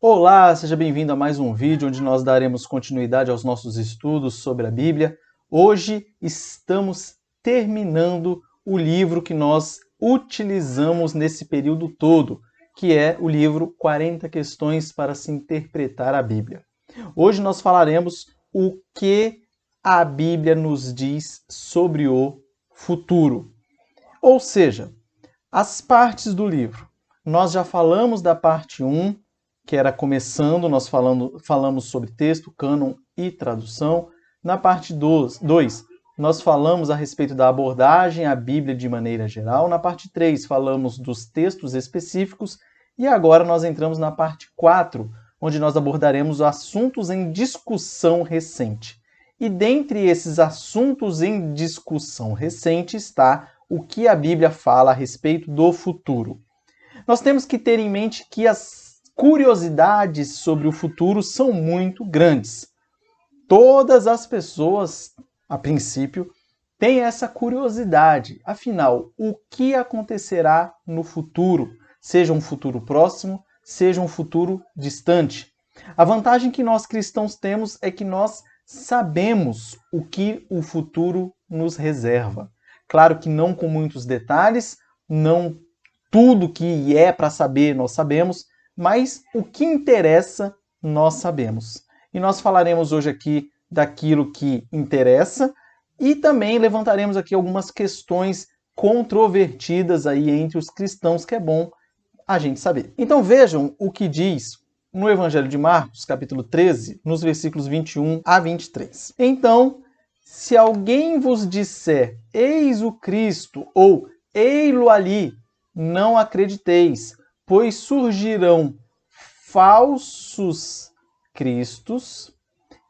Olá, seja bem-vindo a mais um vídeo onde nós daremos continuidade aos nossos estudos sobre a Bíblia. Hoje estamos terminando o livro que nós utilizamos nesse período todo, que é o livro 40 Questões para se Interpretar a Bíblia. Hoje nós falaremos o que a Bíblia nos diz sobre o futuro. Ou seja, as partes do livro. Nós já falamos da parte 1, que era começando, nós falamos sobre texto, cânon e tradução. Na parte 2, nós falamos a respeito da abordagem à Bíblia de maneira geral. Na parte 3, falamos dos textos específicos. E agora nós entramos na parte 4, onde nós abordaremos assuntos em discussão recente. E dentre esses assuntos em discussão recente está o que a Bíblia fala a respeito do futuro. Nós temos que ter em mente que as curiosidades sobre o futuro são muito grandes. Todas as pessoas, a princípio, têm essa curiosidade. Afinal, o que acontecerá no futuro? Seja um futuro próximo, seja um futuro distante. A vantagem que nós cristãos temos é que nós sabemos o que o futuro nos reserva. Claro que não com muitos detalhes, não tudo que é para saber nós sabemos, mas o que interessa nós sabemos. E nós falaremos hoje aqui daquilo que interessa e também levantaremos aqui algumas questões controvertidas aí entre os cristãos que é bom a gente saber. Então vejam o que diz no Evangelho de Marcos, capítulo 13, nos versículos 21 a 23. Então, se alguém vos disser, eis o Cristo, ou ei-lo ali, não acrediteis, pois surgirão falsos cristos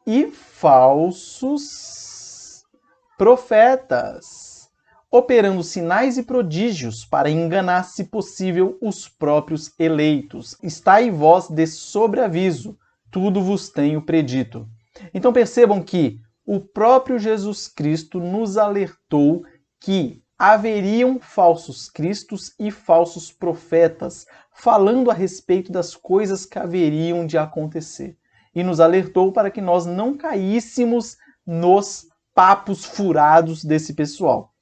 e falsos profetas, operando sinais e prodígios para enganar, se possível, os próprios eleitos. Estai vós de sobreaviso, tudo vos tenho predito. Então percebam que o próprio Jesus Cristo nos alertou que haveriam falsos cristos e falsos profetas, falando a respeito das coisas que haveriam de acontecer. E nos alertou para que nós não caíssemos nos papos furados desse pessoal.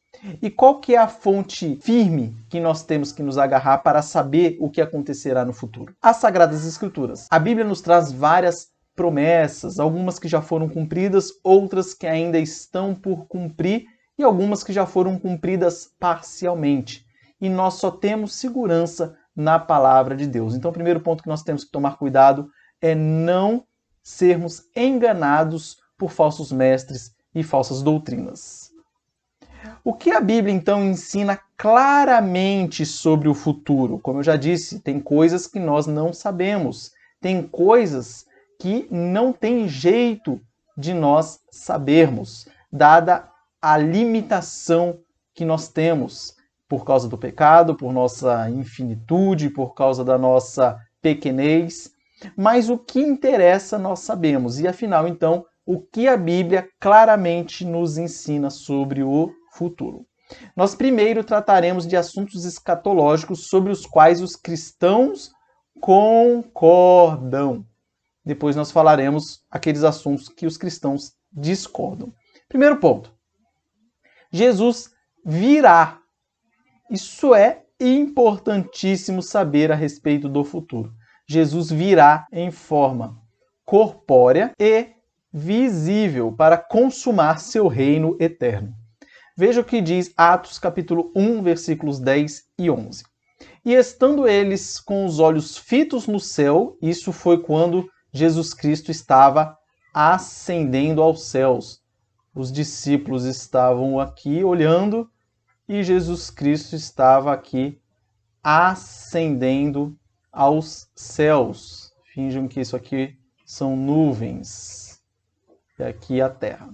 E qual que é a fonte firme que nós temos que nos agarrar para saber o que acontecerá no futuro? As Sagradas Escrituras. A Bíblia nos traz várias promessas, algumas que já foram cumpridas, outras que ainda estão por cumprir, e algumas que já foram cumpridas parcialmente. E nós só temos segurança na palavra de Deus. Então, o primeiro ponto que nós temos que tomar cuidado é não sermos enganados por falsos mestres e falsas doutrinas. O que a Bíblia, então, ensina claramente sobre o futuro? Como eu já disse, tem coisas que nós não sabemos. Tem coisas que não tem jeito de nós sabermos, dada a limitação que nós temos por causa do pecado, por nossa infinitude, por causa da nossa pequenez. Mas o que interessa nós sabemos. E afinal, então, o que a Bíblia claramente nos ensina sobre o futuro. Nós primeiro trataremos de assuntos escatológicos sobre os quais os cristãos concordam. Depois nós falaremos aqueles assuntos que os cristãos discordam. Primeiro ponto. Jesus virá. Isso é importantíssimo saber a respeito do futuro. Jesus virá em forma corpórea e visível para consumar seu reino eterno. Veja o que diz Atos capítulo 1, versículos 10 e 11. E estando eles com os olhos fitos no céu, isso foi quando Jesus Cristo estava ascendendo aos céus. Os discípulos estavam aqui olhando e Jesus Cristo estava aqui ascendendo aos céus. Finjam que isso aqui são nuvens. E aqui a terra.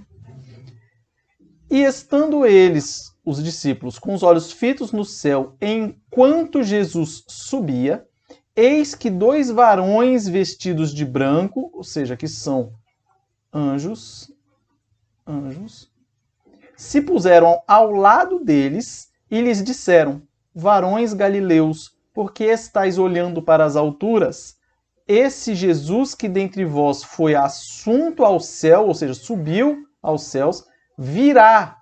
E estando eles, os discípulos, com os olhos fitos no céu, enquanto Jesus subia, eis que dois varões vestidos de branco, ou seja, que são anjos, se puseram ao lado deles e lhes disseram, varões galileus, por que estáis olhando para as alturas? esse Jesus que dentre vós foi assunto ao céu, ou seja, subiu aos céus, virá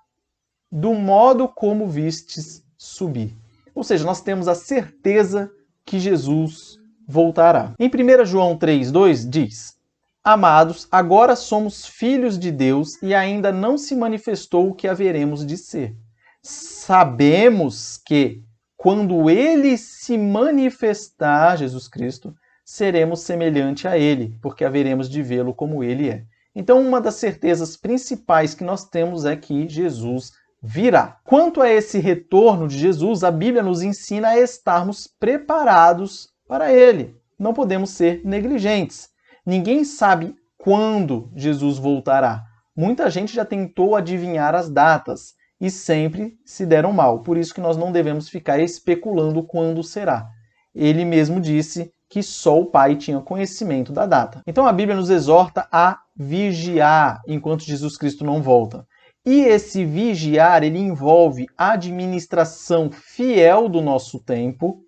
do modo como vistes subir. Ou seja, nós temos a certeza que Jesus voltará. Em 1 João 3,2 diz: Amados, agora somos filhos de Deus e ainda não se manifestou o que haveremos de ser. Sabemos que, quando Ele se manifestar, Jesus Cristo, seremos semelhante a Ele, porque haveremos de vê-lo como Ele é. Então, uma das certezas principais que nós temos é que Jesus virá. Quanto a esse retorno de Jesus, a Bíblia nos ensina a estarmos preparados para Ele. Não podemos ser negligentes. Ninguém sabe quando Jesus voltará. Muita gente já tentou adivinhar as datas e sempre se deram mal. Por isso que nós não devemos ficar especulando quando será. Ele mesmo disse que só o Pai tinha conhecimento da data. Então a Bíblia nos exorta a vigiar enquanto Jesus Cristo não volta. E esse vigiar, ele envolve a administração fiel do nosso tempo,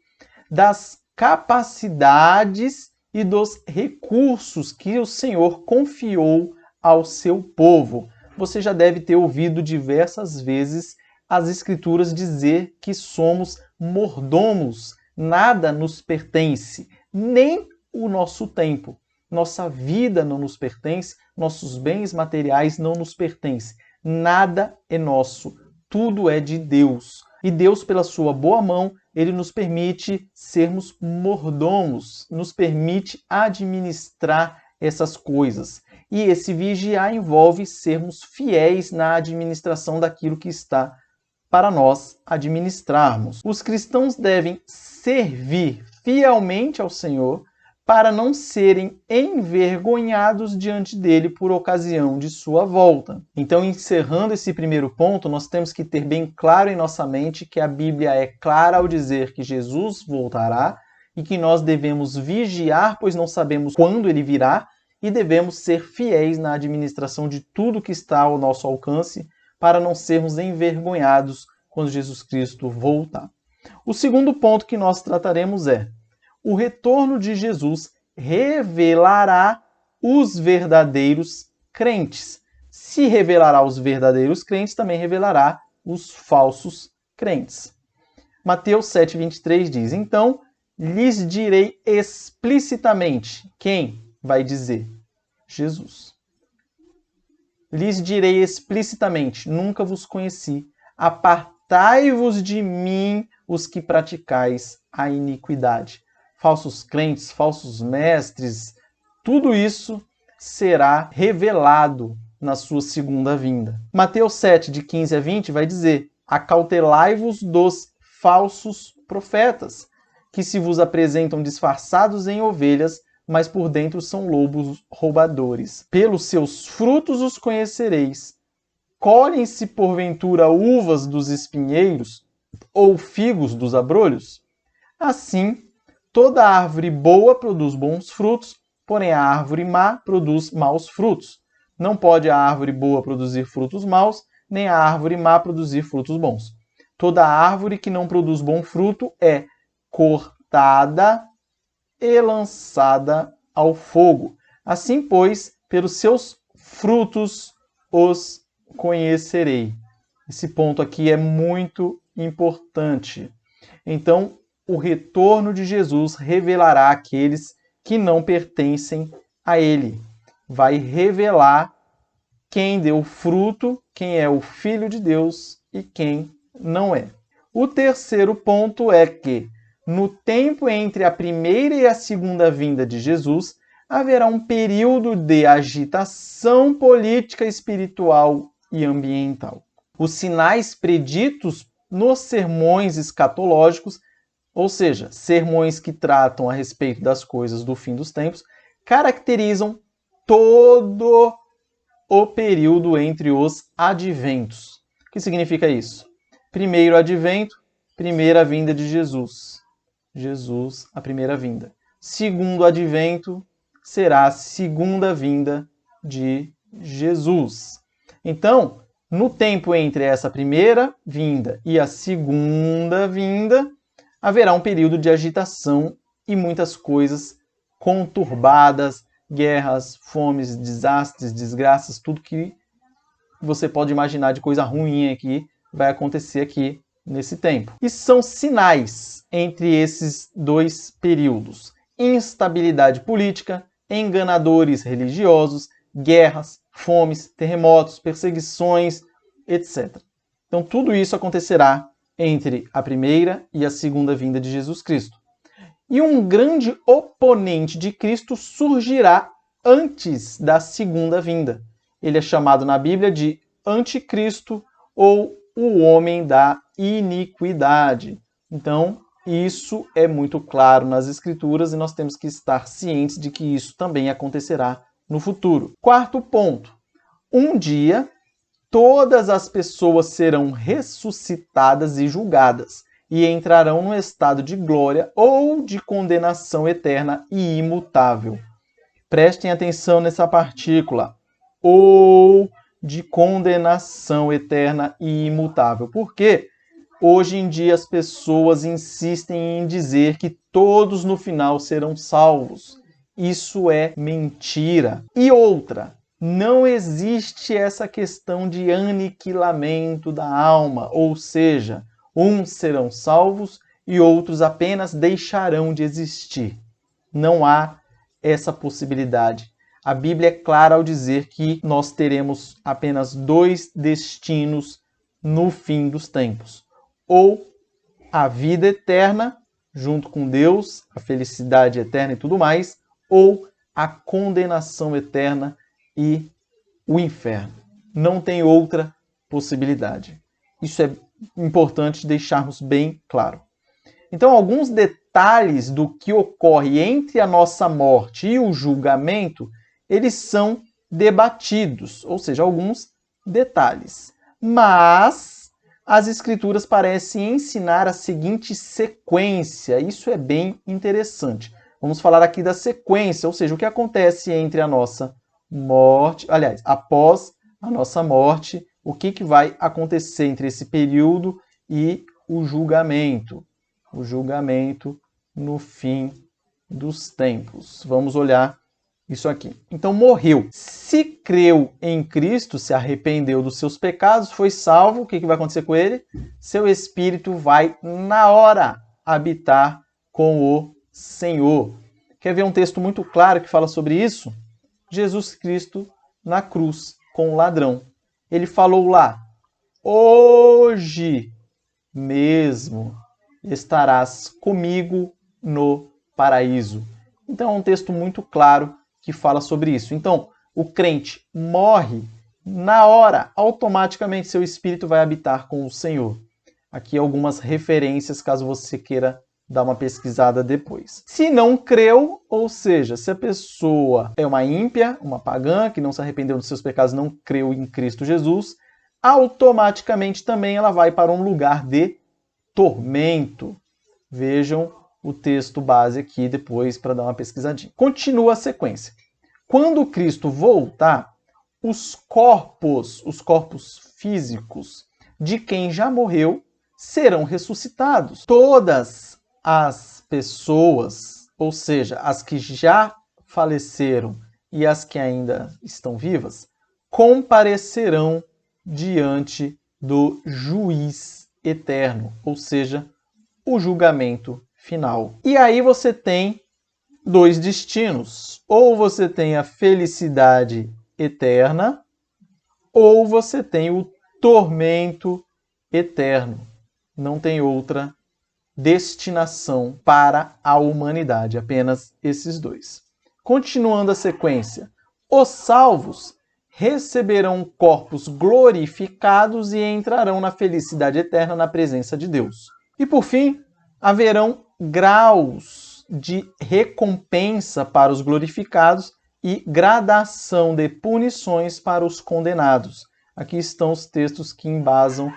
das capacidades e dos recursos que o Senhor confiou ao seu povo. Você já deve ter ouvido diversas vezes as Escrituras dizer que somos mordomos, nada nos pertence, nem o nosso tempo. Nossa vida não nos pertence, nossos bens materiais não nos pertencem. Nada é nosso, tudo é de Deus. E Deus, pela sua boa mão, Ele nos permite sermos mordomos, nos permite administrar essas coisas. E esse vigiar envolve sermos fiéis na administração daquilo que está para nós administrarmos. Os cristãos devem servir fielmente ao Senhor para não serem envergonhados diante dele por ocasião de sua volta. Então, encerrando esse primeiro ponto, nós temos que ter bem claro em nossa mente que a Bíblia é clara ao dizer que Jesus voltará e que nós devemos vigiar, pois não sabemos quando ele virá, e devemos ser fiéis na administração de tudo que está ao nosso alcance para não sermos envergonhados quando Jesus Cristo voltar. O segundo ponto que nós trataremos é: o retorno de Jesus revelará os verdadeiros crentes. Se revelará os verdadeiros crentes, também revelará os falsos crentes. Mateus 7,23 diz: Então lhes direi explicitamente. Quem vai dizer? Jesus. Lhes direi explicitamente: nunca vos conheci. Apartai-vos de mim, os que praticais a iniquidade. Falsos crentes, falsos mestres, tudo isso será revelado na sua segunda vinda. Mateus 7, de 15 a 20, vai dizer: Acautelai-vos dos falsos profetas, que se vos apresentam disfarçados em ovelhas, mas por dentro são lobos roubadores. Pelos seus frutos os conhecereis. Colhem-se porventura uvas dos espinheiros ou figos dos abrolhos? Assim, toda árvore boa produz bons frutos, porém a árvore má produz maus frutos. Não pode a árvore boa produzir frutos maus, nem a árvore má produzir frutos bons. Toda árvore que não produz bom fruto é cortada e lançada ao fogo. Assim, pois, pelos seus frutos os conhecerei. Esse ponto aqui é muito importante. Então, o retorno de Jesus revelará aqueles que não pertencem a ele. Vai revelar quem deu fruto, quem é o Filho de Deus e quem não é. O terceiro ponto é que, no tempo entre a primeira e a segunda vinda de Jesus, haverá um período de agitação política, espiritual e ambiental. Os sinais preditos nos sermões escatológicos, ou seja, sermões que tratam a respeito das coisas do fim dos tempos, caracterizam todo o período entre os adventos. O que significa isso? Primeiro advento, primeira vinda de Jesus. Jesus, a primeira vinda. Segundo advento, será a segunda vinda de Jesus. Então, no tempo entre essa primeira vinda e a segunda vinda, haverá um período de agitação e muitas coisas conturbadas, guerras, fomes, desastres, desgraças, tudo que você pode imaginar de coisa ruim aqui vai acontecer aqui nesse tempo. E são sinais entre esses dois períodos: instabilidade política, enganadores religiosos, guerras, fomes, terremotos, perseguições, etc. Então tudo isso acontecerá entre a primeira e a segunda vinda de Jesus Cristo. E um grande oponente de Cristo surgirá antes da segunda vinda. Ele é chamado na Bíblia de Anticristo ou o homem da iniquidade. Então, isso é muito claro nas Escrituras e nós temos que estar cientes de que isso também acontecerá no futuro. Quarto ponto. Um dia, todas as pessoas serão ressuscitadas e julgadas e entrarão num estado de glória ou de condenação eterna e imutável. Prestem atenção nessa partícula. Ou de condenação eterna e imutável. Por quê? Hoje em dia as pessoas insistem em dizer que todos no final serão salvos. Isso é mentira. E outra, não existe essa questão de aniquilamento da alma, ou seja, uns serão salvos e outros apenas deixarão de existir. Não há essa possibilidade. A Bíblia é clara ao dizer que nós teremos apenas dois destinos no fim dos tempos: ou a vida eterna, junto com Deus, a felicidade eterna e tudo mais, ou a condenação eterna e o inferno. Não tem outra possibilidade. Isso é importante deixarmos bem claro. Então, alguns detalhes do que ocorre entre a nossa morte e o julgamento, eles são debatidos, ou seja, alguns detalhes. Mas as Escrituras parecem ensinar a seguinte sequência. Isso é bem interessante. Vamos falar aqui da sequência, ou seja, o que acontece entre a nossa morte, aliás, após a nossa morte, o que vai acontecer entre esse período e o julgamento. O julgamento no fim dos tempos. Vamos olhar isso aqui. Então, morreu. Se creu em Cristo, se arrependeu dos seus pecados, foi salvo, o que vai acontecer com ele? Seu espírito vai, na hora, habitar com o Senhor. Quer ver um texto muito claro que fala sobre isso? Jesus Cristo na cruz com o ladrão. Ele falou lá: hoje mesmo estarás comigo no paraíso. Então é um texto muito claro que fala sobre isso. Então, o crente morre na hora, automaticamente seu espírito vai habitar com o Senhor. Aqui algumas referências, caso você queira dar uma pesquisada depois. Se não creu, ou seja, se a pessoa é uma ímpia, uma pagã, que não se arrependeu dos seus pecados, não creu em Cristo Jesus, automaticamente também ela vai para um lugar de tormento. Vejam o texto base aqui depois para dar uma pesquisadinha. Continua a sequência. Quando Cristo voltar, os corpos físicos de quem já morreu serão ressuscitados. Todas as pessoas, ou seja, as que já faleceram e as que ainda estão vivas, comparecerão diante do juiz eterno, ou seja, o julgamento final. E aí você tem dois destinos. Ou você tem a felicidade eterna, ou você tem o tormento eterno. Não tem outra destinação para a humanidade, apenas esses dois. Continuando a sequência, os salvos receberão corpos glorificados e entrarão na felicidade eterna na presença de Deus. E por fim, haverão graus de recompensa para os glorificados e gradação de punições para os condenados. Aqui estão os textos que embasam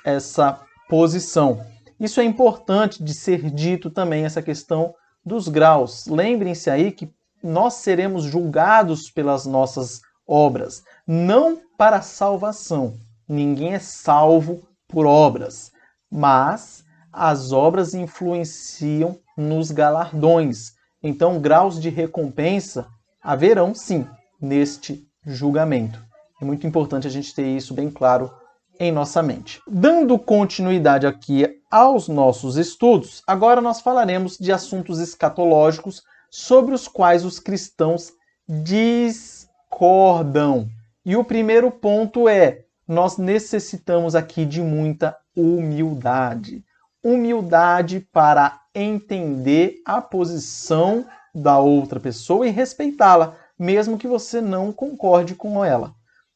essa posição. Isso é importante de ser dito também, essa questão dos graus. Lembrem-se aí que nós seremos julgados pelas nossas obras, não para a salvação. Ninguém é salvo por obras, mas as obras influenciam nos galardões. então graus de recompensa haverão sim neste julgamento. É muito importante a gente ter isso bem claro em nossa mente. Dando continuidade aqui aos nossos estudos, agora nós falaremos de assuntos escatológicos sobre os quais os cristãos discordam. E o primeiro ponto é: nós necessitamos aqui de muita humildade. Humildade para entender a posição da outra pessoa e respeitá-la, mesmo que você não concorde com ela.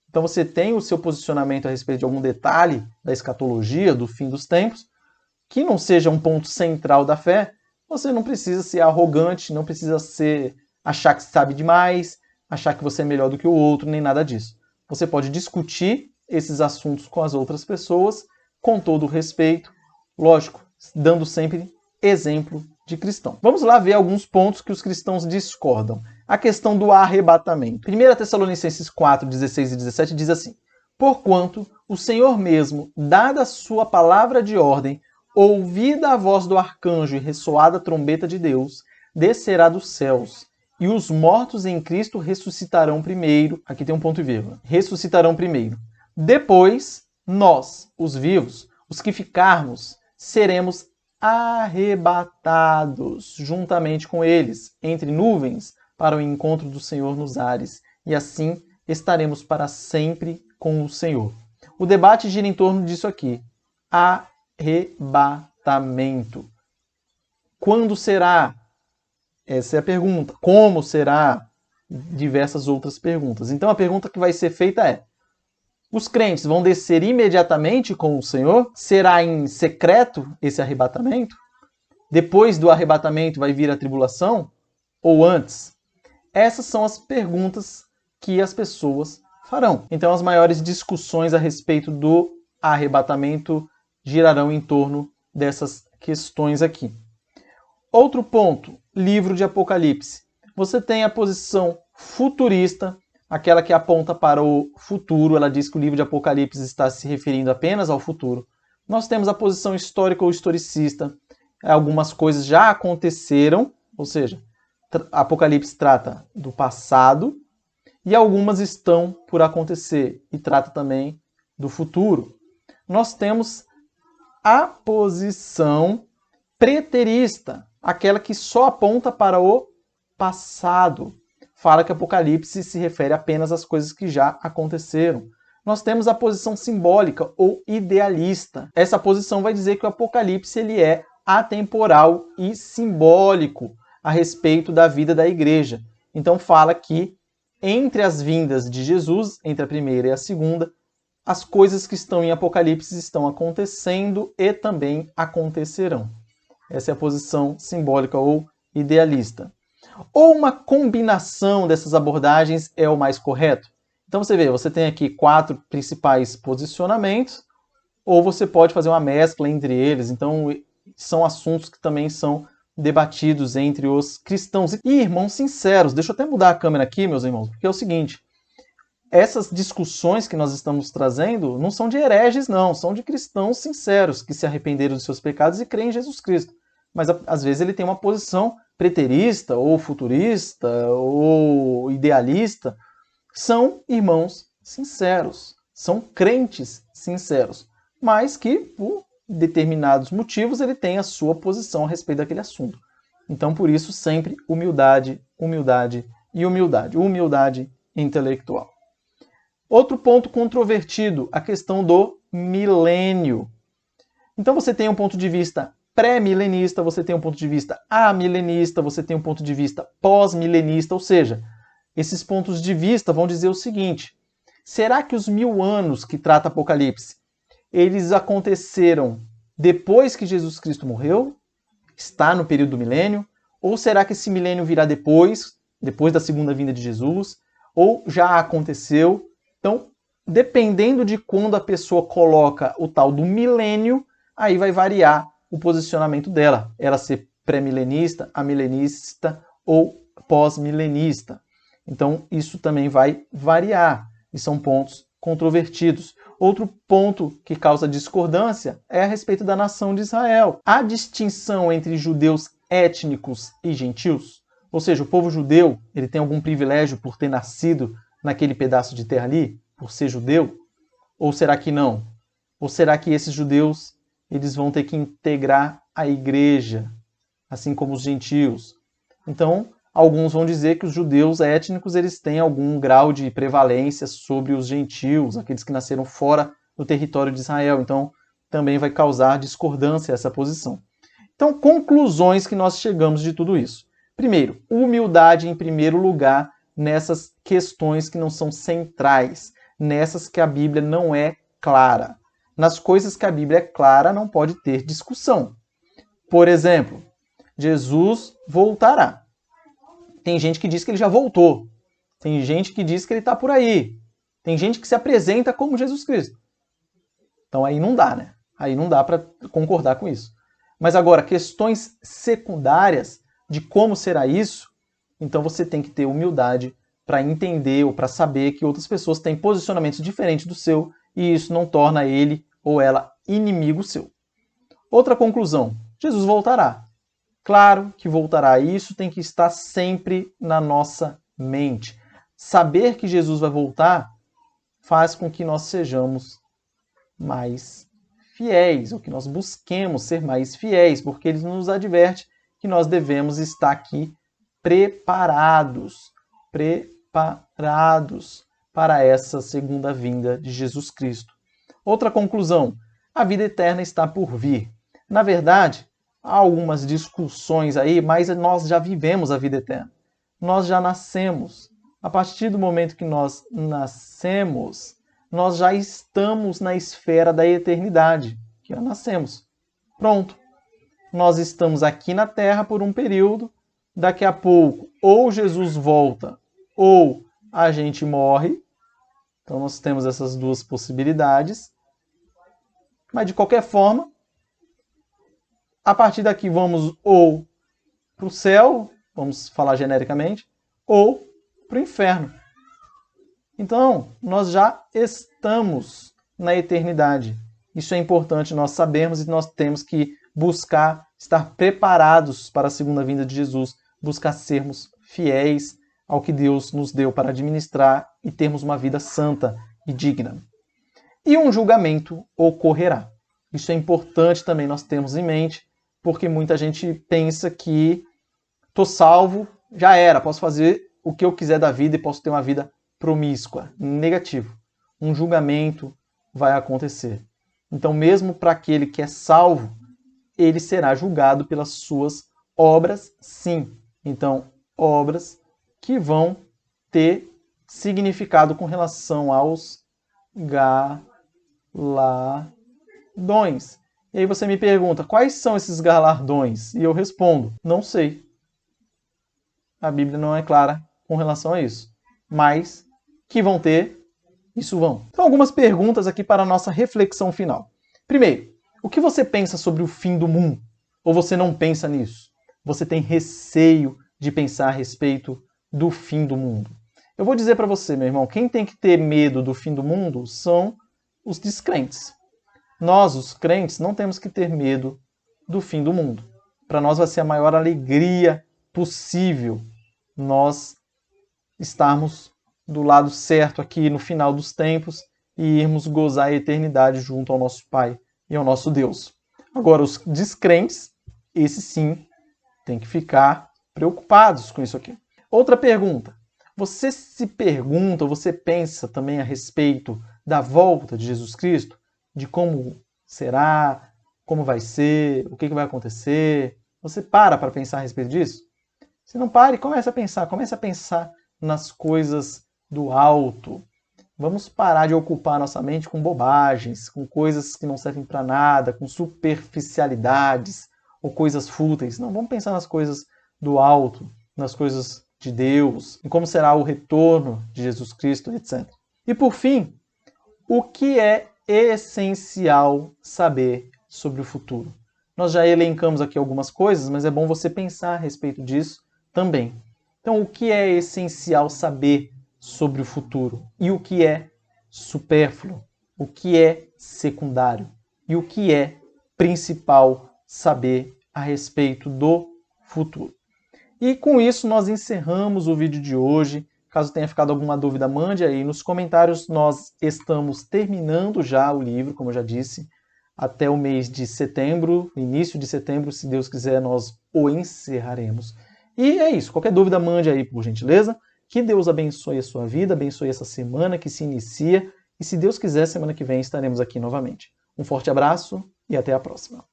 Então você tem o seu posicionamento a respeito de algum detalhe da escatologia, do fim dos tempos, que não seja um ponto central da fé. Você não precisa ser arrogante, não precisa achar que sabe demais, achar que você é melhor do que o outro, nem nada disso. Você pode discutir esses assuntos com as outras pessoas, com todo o respeito, lógico, dando sempre exemplo de cristão. Vamos lá ver alguns pontos que os cristãos discordam. A questão do arrebatamento. 1 Tessalonicenses 4, 16 e 17 diz assim: porquanto o Senhor mesmo, dada a sua palavra de ordem, ouvida a voz do arcanjo e ressoada a trombeta de Deus, descerá dos céus, e os mortos em Cristo ressuscitarão primeiro. Aqui tem um ponto e vírgula. Ressuscitarão primeiro. Depois, nós, os vivos, os que ficarmos, seremos arrebatados juntamente com eles, entre nuvens, para o encontro do Senhor nos ares, e assim estaremos para sempre com o Senhor. O debate gira em torno disso aqui. Arrebatamento. Quando será? Essa é a pergunta. Como será? Diversas outras perguntas. Então a pergunta que vai ser feita é: os crentes vão descer imediatamente com o Senhor? Será em secreto esse arrebatamento? Depois do arrebatamento vai vir a tribulação? Ou antes? Essas são as perguntas que as pessoas farão. Então as maiores discussões a respeito do arrebatamento girarão em torno dessas questões aqui. Outro ponto, livro de Apocalipse. Você tem a posição futurista, aquela que aponta para o futuro. Ela diz que o livro de Apocalipse está se referindo apenas ao futuro. Nós temos a posição histórica ou historicista. Algumas coisas já aconteceram, ou seja, Apocalipse trata do passado e algumas estão por acontecer e trata também do futuro. Nós temos a posição preterista, aquela que só aponta para o passado. Fala que Apocalipse se refere apenas às coisas que já aconteceram. Nós temos a posição simbólica ou idealista. Essa posição vai dizer que o Apocalipse ele é atemporal e simbólico a respeito da vida da igreja. Então fala que entre as vindas de Jesus, entre a primeira e a segunda, as coisas que estão em Apocalipse estão acontecendo e também acontecerão. Essa é a posição simbólica ou idealista. Ou uma combinação dessas abordagens é o mais correto? Então você vê, você tem aqui 4 principais posicionamentos, ou você pode fazer uma mescla entre eles. Então são assuntos que também são debatidos entre os cristãos. E irmãos sinceros, deixa eu até mudar a câmera aqui, meus irmãos, porque é o seguinte: essas discussões que nós estamos trazendo não são de hereges, não, são de cristãos sinceros que se arrependeram dos seus pecados e creem em Jesus Cristo. Mas às vezes ele tem uma posição preterista, ou futurista, ou idealista. São irmãos sinceros, são crentes sinceros, mas que, por determinados motivos, ele tem a sua posição a respeito daquele assunto. Então, por isso, sempre humildade, humildade e humildade. Humildade intelectual. Outro ponto controvertido, a questão do milênio. Então, você tem um ponto de vista pré-milenista, você tem um ponto de vista amilenista, você tem um ponto de vista pós-milenista, ou seja, esses pontos de vista vão dizer o seguinte: será que os 1000 anos que trata Apocalipse, eles aconteceram depois que Jesus Cristo morreu? Está no período do milênio? Ou será que esse milênio virá depois da segunda vinda de Jesus? Ou já aconteceu? Então, dependendo de quando a pessoa coloca o tal do milênio, aí vai variar o posicionamento dela. Ela ser pré-milenista, amilenista ou pós-milenista. Então, isso também vai variar. E são pontos controvertidos. Outro ponto que causa discordância é a respeito da nação de Israel. Há distinção entre judeus étnicos e gentios? Ou seja, o povo judeu, ele tem algum privilégio por ter nascido naquele pedaço de terra ali, por ser judeu? Ou será que não? Ou será que esses judeus, eles vão ter que integrar a igreja, assim como os gentios? Então, alguns vão dizer que os judeus étnicos, eles têm algum grau de prevalência sobre os gentios, aqueles que nasceram fora do território de Israel. Então, também vai causar discordância essa posição. Então, conclusões que nós chegamos de tudo isso. Primeiro, humildade em primeiro lugar nessas questões que não são centrais, nessas que a Bíblia não é clara. Nas coisas que a Bíblia é clara, não pode ter discussão. Por exemplo, Jesus voltará. Tem gente que diz que ele já voltou. Tem gente que diz que ele está por aí. Tem gente que se apresenta como Jesus Cristo. Então aí não dá, né? Aí não dá para concordar com isso. Mas agora, questões secundárias de como será isso, então você tem que ter humildade para entender ou para saber que outras pessoas têm posicionamentos diferentes do seu e isso não torna ele ou ela inimigo seu. Outra conclusão, Jesus voltará. Claro que voltará, e isso tem que estar sempre na nossa mente. Saber que Jesus vai voltar faz com que nós sejamos mais fiéis, ou que nós busquemos ser mais fiéis, porque ele nos adverte que nós devemos estar aqui preparados para essa segunda vinda de Jesus Cristo. Outra conclusão, a vida eterna está por vir. Na verdade, há algumas discussões aí, mas nós já vivemos a vida eterna. Nós já nascemos. A partir do momento que nós nascemos, nós já estamos na esfera da eternidade, que já nascemos. Pronto. Nós estamos aqui na Terra por um período, daqui a pouco ou Jesus volta ou a gente morre. Então nós temos essas duas possibilidades. Mas de qualquer forma, a partir daqui vamos ou para o céu, vamos falar genericamente, ou para o inferno. Então, nós já estamos na eternidade. Isso é importante nós sabermos e nós temos que buscar estar preparados para a segunda vinda de Jesus, buscar sermos fiéis ao que Deus nos deu para administrar e termos uma vida santa e digna. E um julgamento ocorrerá. Isso é importante também nós termos em mente, porque muita gente pensa que estou salvo, já era, posso fazer o que eu quiser da vida e posso ter uma vida promíscua. Negativo. Um julgamento vai acontecer. Então, mesmo para aquele que é salvo, ele será julgado pelas suas obras, sim. Então, obras que vão ter significado com relação aos galardões. E aí você me pergunta, quais são esses galardões? E eu respondo, não sei. A Bíblia não é clara com relação a isso. Mas que vão ter, isso vão. Então, algumas perguntas aqui para a nossa reflexão final. Primeiro, o que você pensa sobre o fim do mundo? Ou você não pensa nisso? Você tem receio de pensar a respeito do fim do mundo? Eu vou dizer para você, meu irmão, quem tem que ter medo do fim do mundo são os descrentes. Nós, os crentes, não temos que ter medo do fim do mundo. Para nós vai ser a maior alegria possível nós estarmos do lado certo aqui no final dos tempos e irmos gozar a eternidade junto ao nosso Pai e ao nosso Deus. Agora, os descrentes, esses sim, tem que ficar preocupados com isso aqui. Outra pergunta. Você se pergunta, ou você pensa também a respeito da volta de Jesus Cristo? De como será, como vai ser, o que vai acontecer? Você para pensar a respeito disso? Se não pare, comece a pensar nas coisas do alto. Vamos parar de ocupar nossa mente com bobagens, com coisas que não servem para nada, com superficialidades ou coisas fúteis. Não, vamos pensar nas coisas do alto, nas coisas de Deus, em como será o retorno de Jesus Cristo, etc. E por fim, o que é essencial saber sobre o futuro? Nós já elencamos aqui algumas coisas, mas é bom você pensar a respeito disso também. Então, o que é essencial saber sobre o futuro? E o que é supérfluo? O que é secundário? E o que é principal saber a respeito do futuro? E com isso nós encerramos o vídeo de hoje. Caso tenha ficado alguma dúvida, mande aí nos comentários. Nós estamos terminando já o livro, como eu já disse, até o mês de setembro, início de setembro, se Deus quiser, nós o encerraremos. E é isso. Qualquer dúvida, mande aí, por gentileza. Que Deus abençoe a sua vida, abençoe essa semana que se inicia. E se Deus quiser, semana que vem estaremos aqui novamente. Um forte abraço e até a próxima.